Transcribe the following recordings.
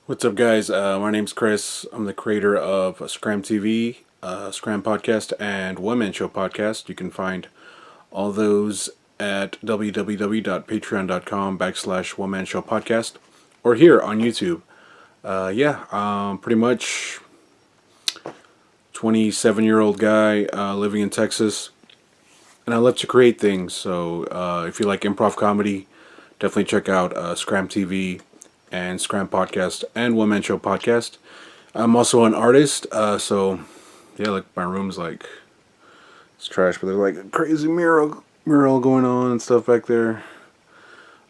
What's up, guys? My name's Chris. I'm the creator of Scram TV, Scram Podcast, and One Man Show Podcast. You can find all those at www.patreon.com/One Man Show Podcast or here on YouTube. Pretty much 27-year-old guy living in Texas, and I love to create things. So if you like improv comedy, definitely check out Scram TV and Scram Podcast and One Man Show Podcast. I'm also an artist, so yeah, like my room's like it's trash, but there's like a crazy mural going on and stuff back there.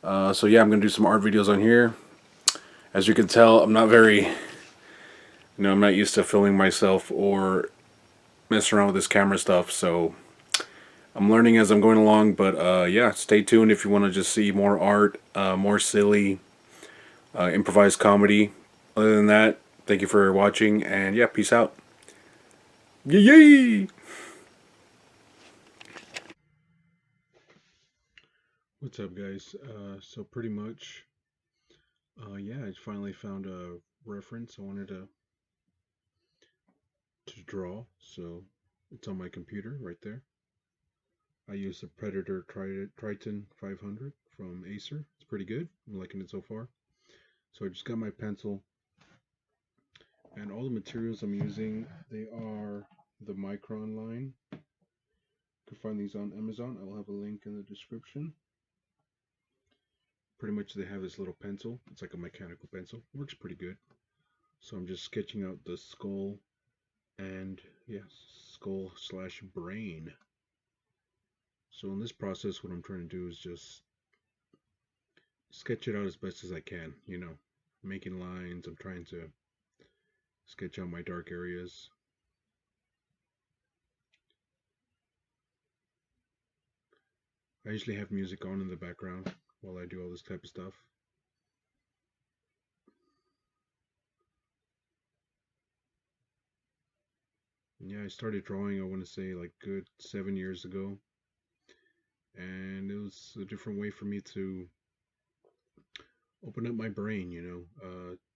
So yeah, I'm gonna do some art videos on here. As you can tell, I'm not used to filming myself or messing around with this camera stuff. So I'm learning as I'm going along. But yeah, stay tuned if you want to just see more art, more silly, improvised comedy. Other than that, thank you for watching, and yeah, peace out. Yay! Yay! What's up, guys? So pretty much, yeah, I finally found a reference I wanted to draw. So it's on my computer right there. I use the Predator Triton 500 from Acer. It's pretty good. I'm liking it so far. So I just got my pencil and all the materials I'm using. They are the Micron line. You can find these on Amazon. I will have a link in the description. Pretty much they have this little pencil. It's like a mechanical pencil. Works pretty good. So I'm just sketching out the skull and yes, skull slash brain. So in this process, what I'm trying to do is just sketch it out as best as I can, making lines. I'm trying to sketch out my dark areas. I usually have music on in the background while I do all this type of stuff. And yeah, I started drawing, I want to say like good 7 years ago. And it was a different way for me to open up my brain,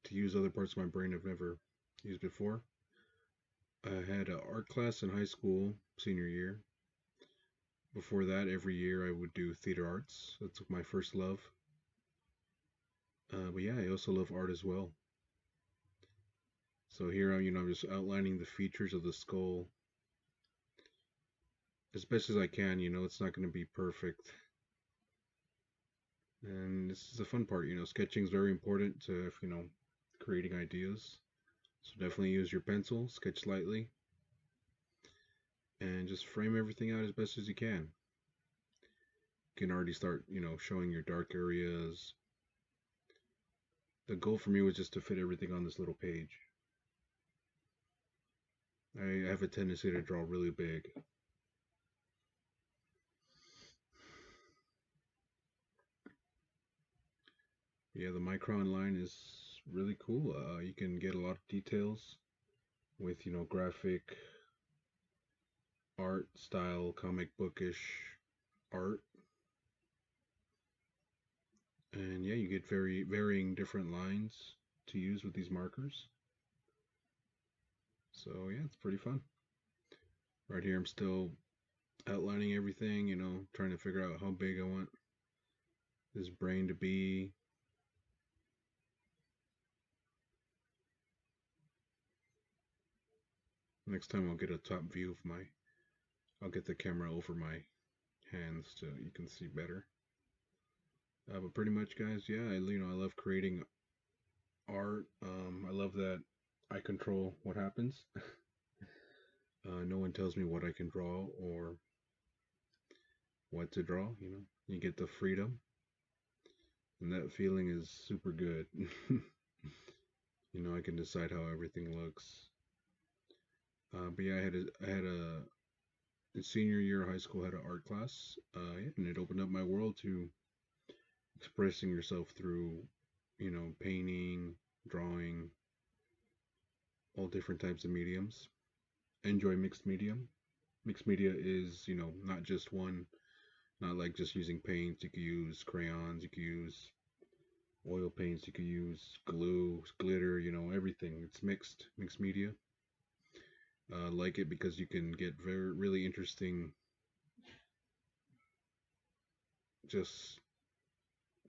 to use other parts of my brain I've never used before. I had an art class in high school, senior year. Before that, every year I would do theater arts. That's my first love. But yeah, I also love art as well. So here, I'm just outlining the features of the skull as best as I can. It's not going to be perfect. And this is the fun part. Sketching is very important to, creating ideas. So definitely use your pencil, sketch lightly, and just frame everything out as best as you can. You can already start, showing your dark areas. The goal for me was just to fit everything on this little page. I have a tendency to draw really big. Yeah, the Micron line is really cool. You can get a lot of details with, graphic art style, comic bookish art. And yeah, you get very varying different lines to use with these markers. So yeah, it's pretty fun. Right here, I'm still outlining everything, trying to figure out how big I want this brain to be. Next time I'll get a top view of I'll get the camera over my hands so you can see better. But pretty much, guys, yeah, I love creating art. I love that I control what happens. No one tells me what I can draw or what to draw. You get the freedom, and that feeling is super good. I can decide how everything looks. But yeah, I had a in senior year of high school, I had an art class, yeah, and it opened up my world to expressing yourself through, painting, drawing, all different types of mediums. Enjoy mixed medium. Mixed media is, not just one, not like just using paints. You could use crayons, you could use oil paints. You could use glue, glitter, everything. It's mixed media. Like it because you can get really interesting, just,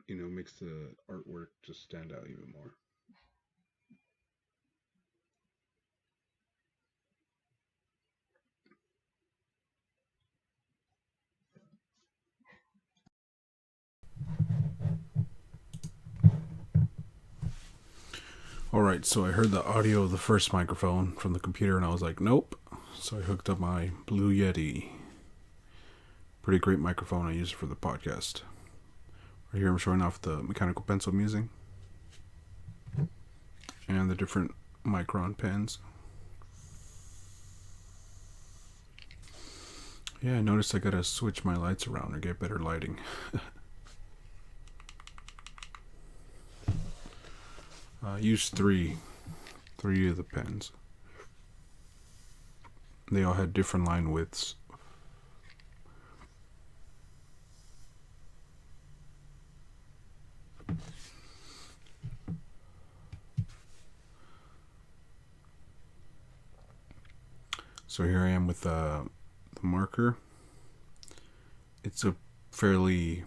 makes the artwork just stand out even more. All right, so I heard the audio of the first microphone from the computer and I was like, nope. So I hooked up my Blue Yeti. Pretty great microphone. I use it for the podcast. Right here I'm showing off the mechanical pencil I'm using and the different Micron pens. Yeah, I noticed I gotta switch my lights around or get better lighting. I used three of the pens. They all had different line widths. So here I am with the marker. It's a fairly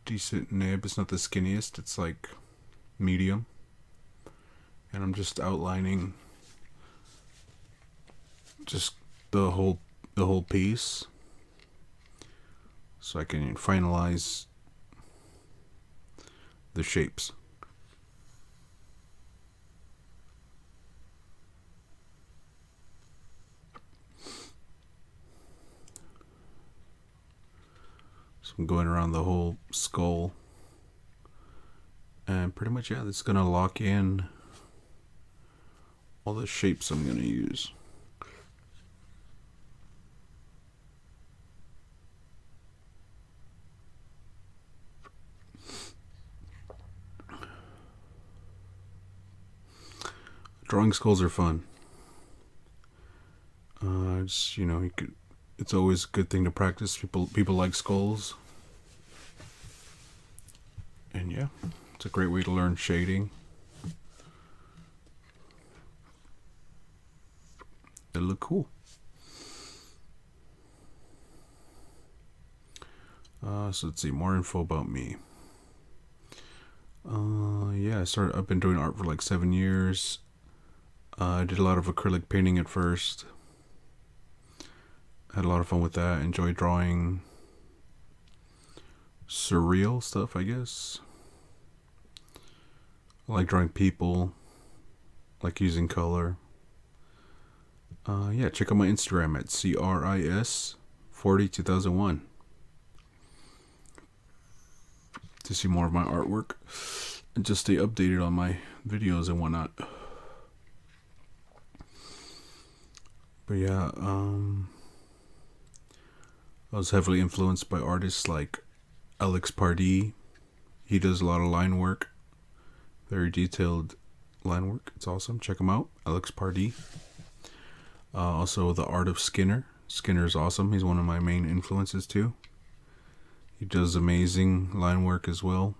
decent nib. It's not the skinniest. It's like medium. And I'm just outlining just the whole piece so I can finalize the shapes. So I'm going around the whole skull. And pretty much, yeah, that's going to lock in all the shapes I'm going to use. Drawing skulls are fun. It's always a good thing to practice. People like skulls. And yeah, it's a great way to learn shading. It'll look cool. So let's see, more info about me. Yeah, I've been doing art for like 7 years. I did a lot of acrylic painting at first. Had a lot of fun with that. Enjoyed drawing surreal stuff, I guess. I like drawing people. I like using color. Yeah, check out my Instagram at CRIS402001 to see more of my artwork and just stay updated on my videos and whatnot. But yeah, I was heavily influenced by artists like Alex Pardee. He does a lot of line work, very detailed line work. It's awesome. Check him out, Alex Pardee. Also, the art of Skinner. Skinner is awesome. He's one of my main influences too. He does amazing line work as well.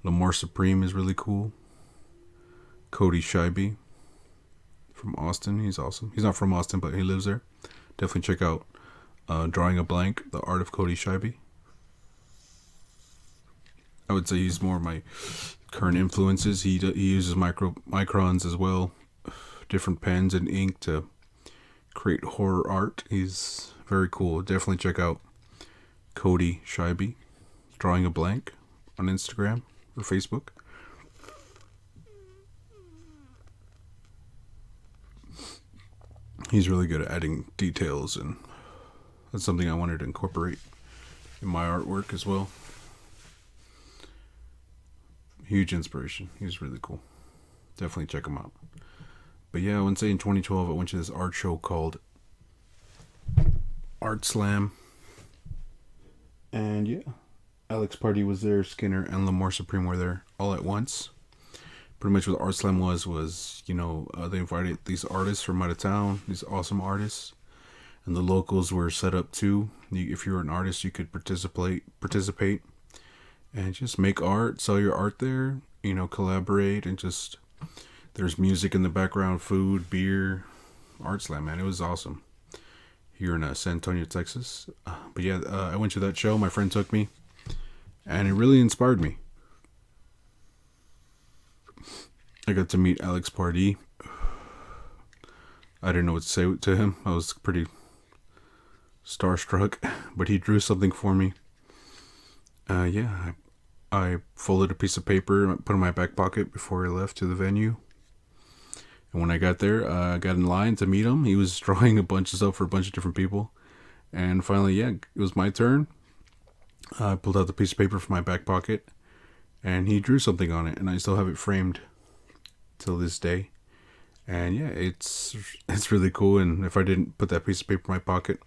Lamar Supreme is really cool. Cody Scheibe from Austin. He's awesome. He's not from Austin, but he lives there. Definitely check out Drawing a Blank, the art of Cody Scheibe. I would say he's more of my current influences. He uses microns as well, different pens and ink to create horror art. He's very cool. Definitely check out Cody Scheibe, Drawing a Blank, on Instagram or Facebook. He's really good at adding details, and that's something I wanted to incorporate in my artwork as well. Huge inspiration. He's really cool. Definitely check him out. But yeah, I would say in 2012 I went to this art show called Art Slam. And yeah, Alex Pardee was there, Skinner and Lamar Supreme were there all at once. Pretty much what Art Slam was they invited these artists from out of town, these awesome artists, and the locals were set up too. If you were an artist, you could participate and just make art, sell your art there, collaborate, and just there's music in the background, food, beer, art slam, man. It was awesome here in San Antonio, Texas. But yeah, I went to that show. My friend took me, and it really inspired me. I got to meet Alex Pardee. I didn't know what to say to him. I was pretty starstruck, but he drew something for me. Yeah, I folded a piece of paper and put it in my back pocket before I left to the venue. And when I got there, I got in line to meet him. He was drawing a bunch of stuff for a bunch of different people. And finally, yeah, it was my turn. I pulled out the piece of paper from my back pocket, and he drew something on it, and I still have it framed till this day. And yeah, it's really cool. And if I didn't put that piece of paper in my pocket,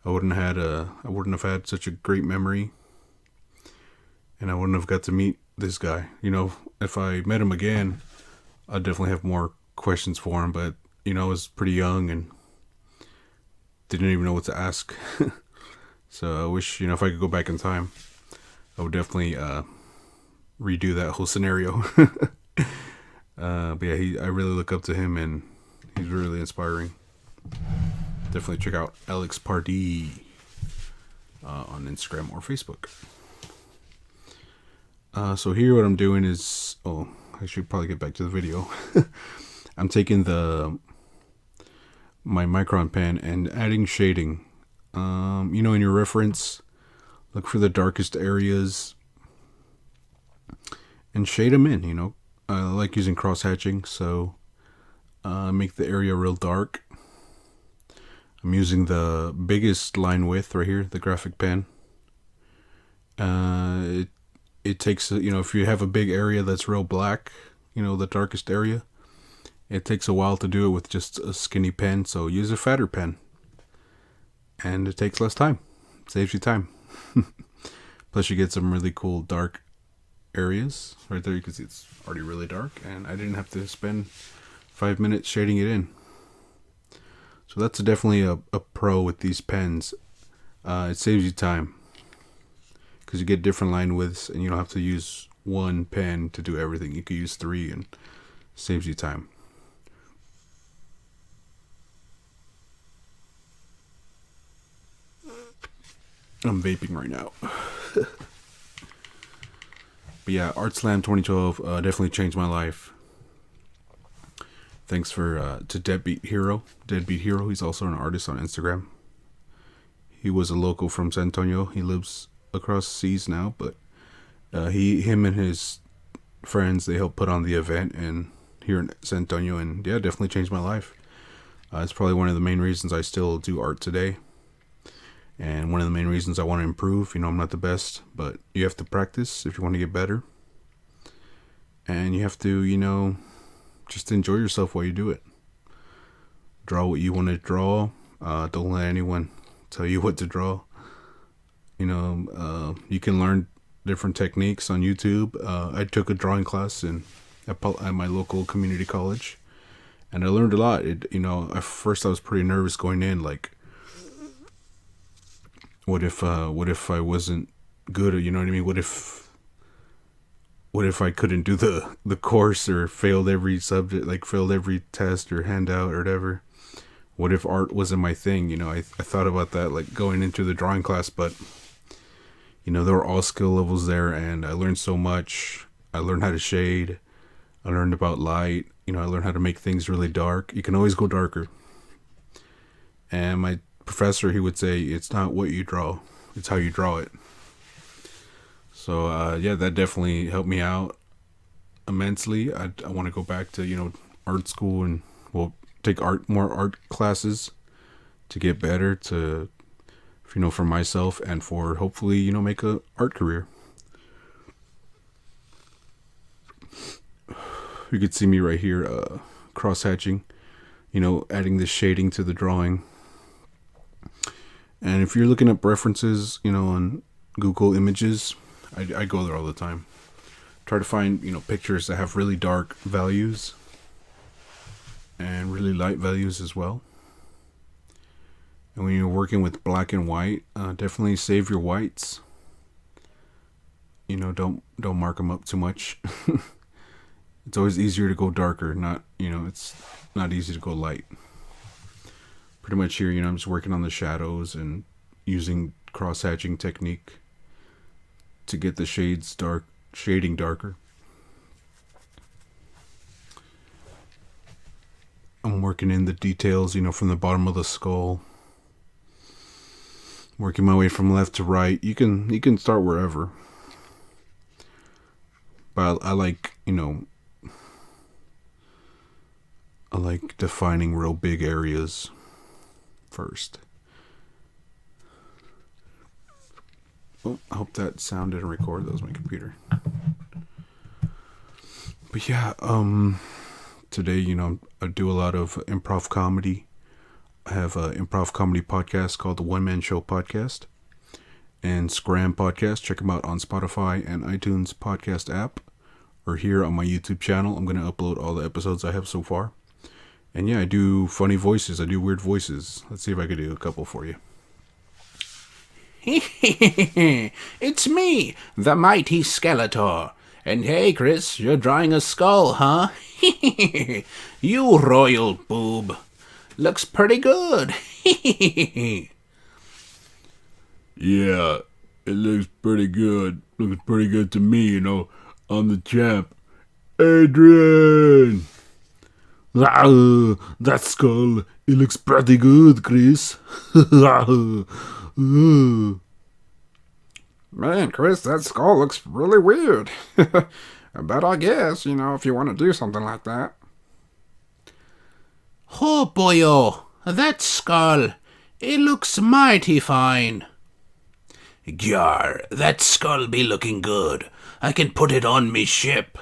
I wouldn't have had such a great memory, and I wouldn't have got to meet this guy. If I met him again, I'd definitely have more questions for him. But I was pretty young and didn't even know what to ask. So I wish if I could go back in time, I would definitely redo that whole scenario. But yeah, I really look up to him, and he's really inspiring. Definitely check out Alex Pardee on Instagram or Facebook. So here what I'm doing is, I should probably get back to the video. I'm taking my Micron pen and adding shading. In your reference, look for the darkest areas and shade them in. I like using cross hatching, so make the area real dark. I'm using the biggest line width right here, the graphic pen. It takes, if you have a big area that's real black, the darkest area, it takes a while to do it with just a skinny pen, so use a fatter pen. And it takes less time. It saves you time. Plus you get some really cool dark areas. Right there you can see it's already really dark, and I didn't have to spend 5 minutes shading it in. So that's definitely a pro with these pens. It saves you time, because you get different line widths, and you don't have to use one pen to do everything. You could use 3, and saves you time. I'm vaping right now. But yeah, Art Slam 2012 definitely changed my life. Thanks to Deadbeat Hero. He's also an artist on Instagram. He was a local from San Antonio. He lives across seas now, but him and his friends, they helped put on the event and here in San Antonio, and yeah, definitely changed my life. It's probably one of the main reasons I still do art today, and one of the main reasons I want to improve. I'm not the best, but you have to practice if you want to get better, and you have to just enjoy yourself while you do it. Draw what you want to draw. Don't let anyone tell you what to draw. You can learn different techniques on YouTube. I took a drawing class at my local community college, and I learned a lot. At first I was pretty nervous going in, like, what if I wasn't good, or what I mean? What if I couldn't do the course, or failed every subject, like failed every test or handout or whatever? What if art wasn't my thing? I thought about that, like, going into the drawing class, but there were all skill levels there, and I learned so much. I learned how to shade. I learned about light. I learned how to make things really dark. You can always go darker. And my professor, he would say, it's not what you draw, it's how you draw it. So yeah, that definitely helped me out immensely. I want to go back to art school, and take more art classes to get better, to for myself, and for hopefully make a art career. You could see me right here, cross hatching, adding this shading to the drawing. And if you're looking up references, on Google Images, I go there all the time. Try to find, pictures that have really dark values and really light values as well. And when you're working with black and white, definitely save your whites. don't mark them up too much. It's always easier to go darker. Not it's not easy to go light. Pretty much here, I'm just working on the shadows and using cross hatching technique to get the shading darker. I'm working in the details, from the bottom of the skull. Working my way from left to right. You can start wherever. But I like, I like defining real big areas first. Oh, I hope that sound didn't record. That was my computer. But yeah, today, I do a lot of improv comedy. I have an improv comedy podcast called the One Man Show Podcast and Scram Podcast. Check them out on Spotify and iTunes podcast app or here on my YouTube channel. I'm going to upload all the episodes I have so far. And yeah, I do funny voices. I do weird voices. Let's see if I can do a couple for you. It's me, the mighty Skeletor. And hey, Chris, you're drawing a skull, huh? You royal boob. Looks pretty good. Yeah, it looks pretty good. Looks pretty good to me, I'm the champ. Adrian! That skull, it looks pretty good, Chris. Man, Chris, that skull looks really weird. But I guess, if you want to do something like that. Oh, boyo, that skull, it looks mighty fine. Gyar, that skull be looking good. I can put it on me ship.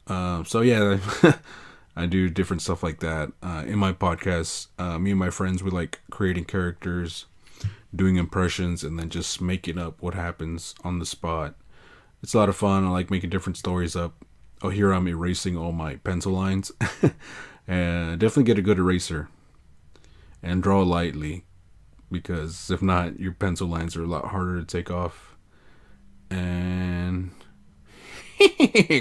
So yeah, I do different stuff like that. In my podcast, me and my friends, we like creating characters, doing impressions, and then just making up what happens on the spot. It's a lot of fun. I like making different stories up. Oh, here I'm erasing all my pencil lines. And definitely get a good eraser. And draw lightly. Because if not, your pencil lines are a lot harder to take off. And...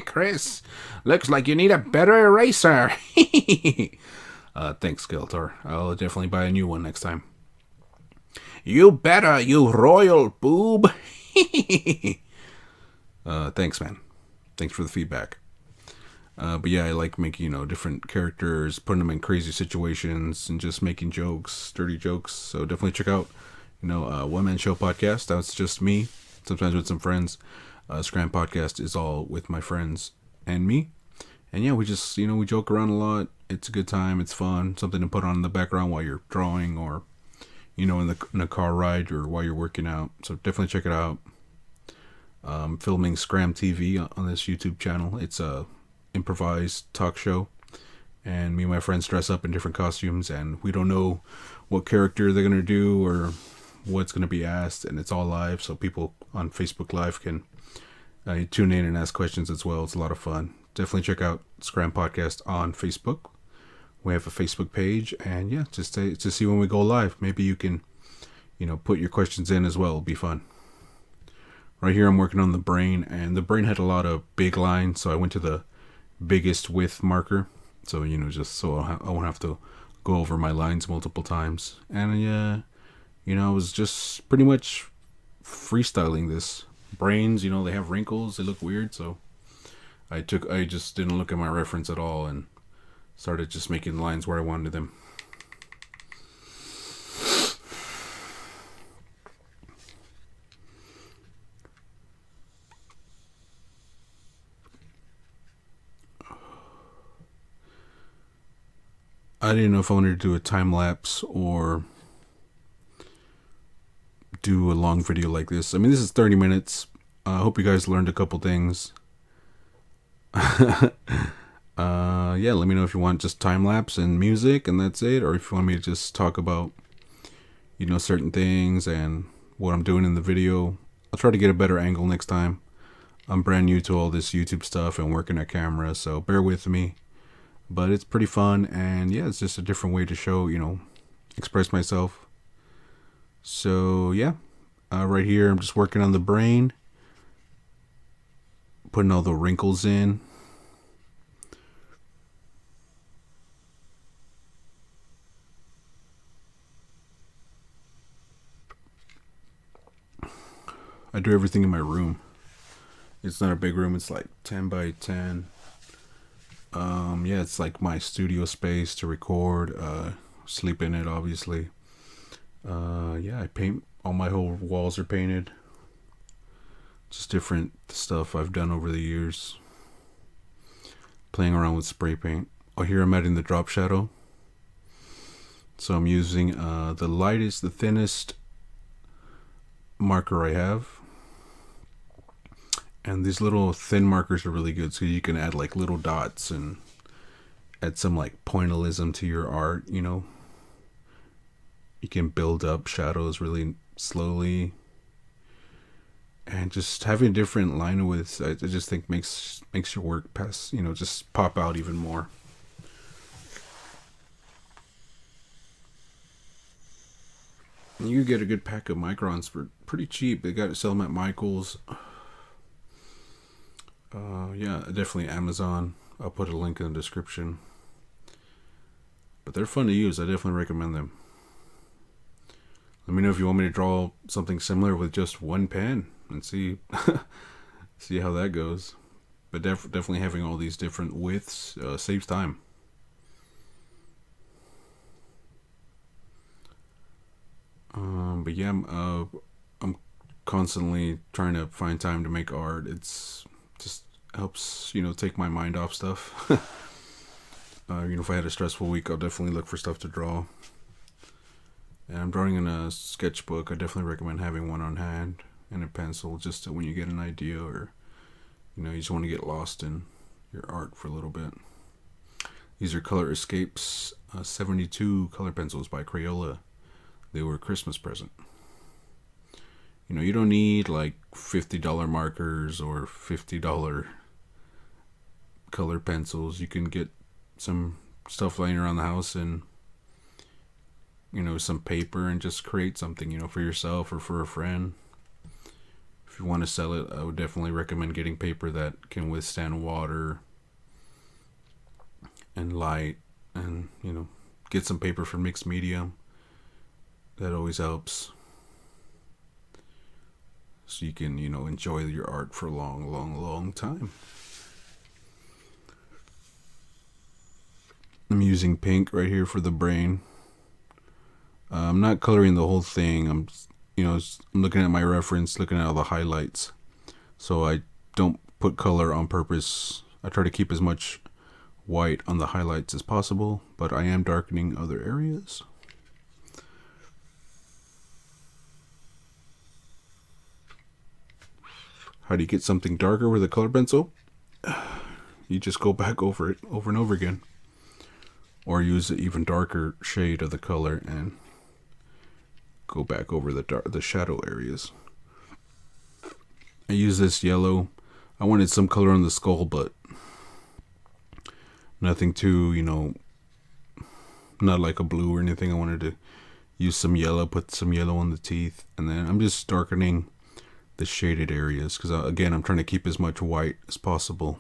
Chris, looks like you need a better eraser. Thanks, Skeletor. I'll definitely buy a new one next time. You better, you royal boob. Thanks, man. Thanks for the feedback. But yeah, I like making, different characters, putting them in crazy situations, and just making jokes, dirty jokes. So definitely check out, One Man Show Podcast. That's just me, sometimes with some friends. Scram Podcast is all with my friends and me. And yeah, we just, we joke around a lot. It's a good time. It's fun. Something to put on in the background while you're drawing or, in a car ride or while you're working out. So definitely check it out. I'm filming Scram TV on this YouTube channel. It's a improvised talk show. And me and my friends dress up in different costumes. And we don't know what character they're going to do or what's going to be asked. And it's all live. So people on Facebook Live can tune in and ask questions as well. It's a lot of fun. Definitely check out Scram Podcast on Facebook. We have a Facebook page, and yeah, just to see when we go live. Maybe you can, put your questions in as well. It'll be fun. Right here, I'm working on the brain, and the brain had a lot of big lines, so I went to the biggest width marker. So, just so I won't have to go over my lines multiple times. And yeah, I was just pretty much freestyling this. Brains, they have wrinkles, they look weird, so I just didn't look at my reference at all and started just making lines where I wanted them. I didn't know if I wanted to do a time lapse or do a long video like this. I mean, this is 30 minutes. I hope you guys learned a couple things. Yeah, let me know if you want just time lapse and music and that's it, or if you want me to just talk about, certain things and what I'm doing in the video. I'll try to get a better angle next time. I'm brand new to all this YouTube stuff and working at camera, so bear with me. But it's pretty fun, and yeah, it's just a different way to show, express myself. So yeah, Right here, I'm just working on the brain, putting all the wrinkles in. I do everything in my room. It's not a big room. It's like 10 by 10. Yeah, it's like my studio space to record, sleep in it, obviously. Yeah, I paint. All my whole walls are painted. Just different stuff I've done over the years. Playing around with spray paint. Oh, here I'm adding the drop shadow. So I'm using the lightest, the thinnest marker I have. And these little thin markers are really good, so you can add like little dots and add some like pointillism to your art, you know. You can build up shadows really slowly. And just having different line widths, I just think makes your work pass, you know, just pop out even more. You get a good pack of microns for pretty cheap. They got sell them at Michael's. Yeah, definitely Amazon. I'll put a link in the description. But they're fun to use. I definitely recommend them. Let me know if you want me to draw something similar with just one pen and see see how that goes. But definitely having all these different widths saves time. But yeah, I'm constantly trying to find time to make art. It's just helps, you know, take my mind off stuff. You know, if I had a stressful week, I'll definitely look for stuff to draw. And I'm drawing in a sketchbook. I definitely recommend having one on hand and a pencil, just to when you get an idea, or you know, you just want to get lost in your art for a little bit. These are Color Escapes 72 color pencils by Crayola. They were a Christmas present. You know, you don't need like $50 markers or $50 color pencils. You can get some stuff laying around the house and, you know, some paper and just create something, you know, for yourself or for a friend. If you want to sell it, I would definitely recommend getting paper that can withstand water and light, and, you know, get some paper for mixed medium. That always helps. So you can, you know, enjoy your art for a long, long, long time. I'm using pink right here for the brain. I'm not coloring the whole thing. I'm looking at my reference, looking at all the highlights. So I don't put color on purpose. I try to keep as much white on the highlights as possible, but I am darkening other areas. How do you get something darker with a color pencil? You just go back over it over and over again. Or use an even darker shade of the color and go back over the shadow areas. I use this yellow. I wanted some color on the skull, but nothing too, you know, not like a blue or anything. I wanted to use some yellow, put some yellow on the teeth, and then I'm just darkening the shaded areas, because again, I'm trying to keep as much white as possible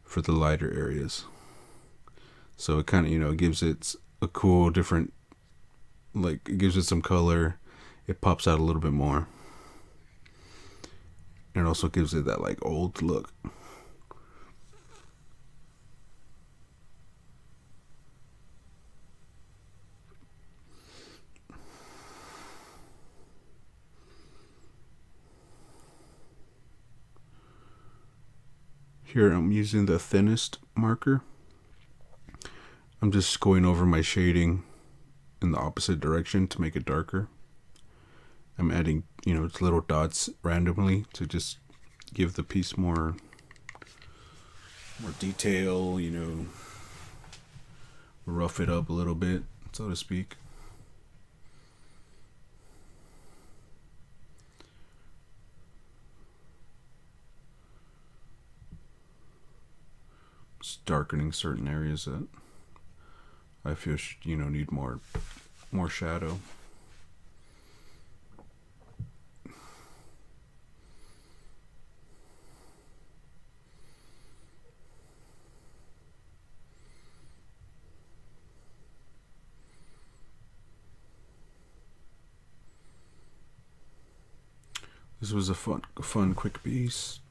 for the lighter areas. So it kind of, you know, gives it a cool different, like, it gives it some color. It pops out a little bit more. And it also gives it that like old look. Here I'm using the thinnest marker. I'm just going over my shading in the opposite direction to make it darker. I'm adding, you know, little dots randomly to just give the piece more detail, you know, rough it up a little bit, so to speak. Just darkening certain areas that I feel should, you know, need more shadow. This was a fun, quick piece.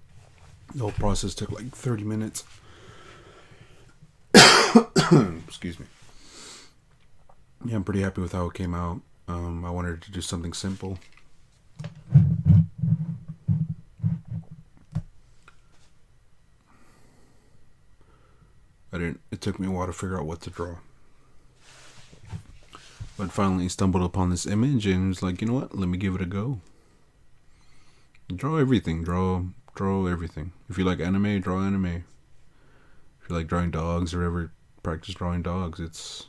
The whole process took like 30 minutes. Excuse me. Yeah, I'm pretty happy with how it came out. I wanted to do something simple. It took me a while to figure out what to draw. But finally stumbled upon this image and was like, you know what? Let me give it a go. Draw everything. Draw everything. If you like anime, draw anime. If you like drawing dogs or ever practice drawing dogs, it's,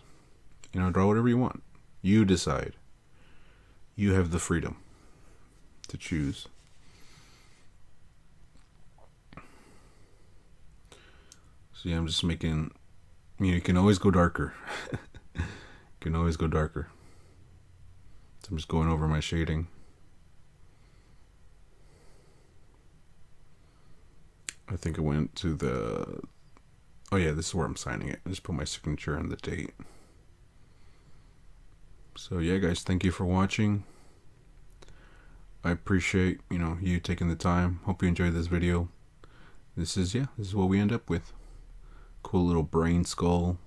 draw whatever you want. You decide. You have the freedom to choose. So yeah, I'm just making, you can always go darker. You can always go darker. So I'm just going over my shading. I think it went to the, oh yeah, this is where I'm signing it. I just put my signature and the date. So yeah, guys, thank you for watching. I appreciate, you taking the time. Hope you enjoyed this video. This is what we end up with. Cool little brain skull.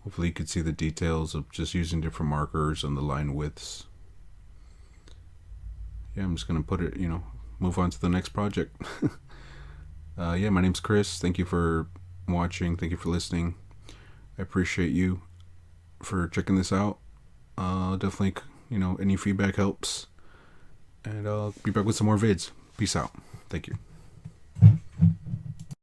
Hopefully you could see the details of just using different markers and the line widths. Yeah, I'm just going to put it, move on to the next project. Yeah, my name's Chris. Thank you for watching. Thank you for listening. I appreciate you for checking this out. Definitely, any feedback helps. And I'll be back with some more vids. Peace out. Thank you.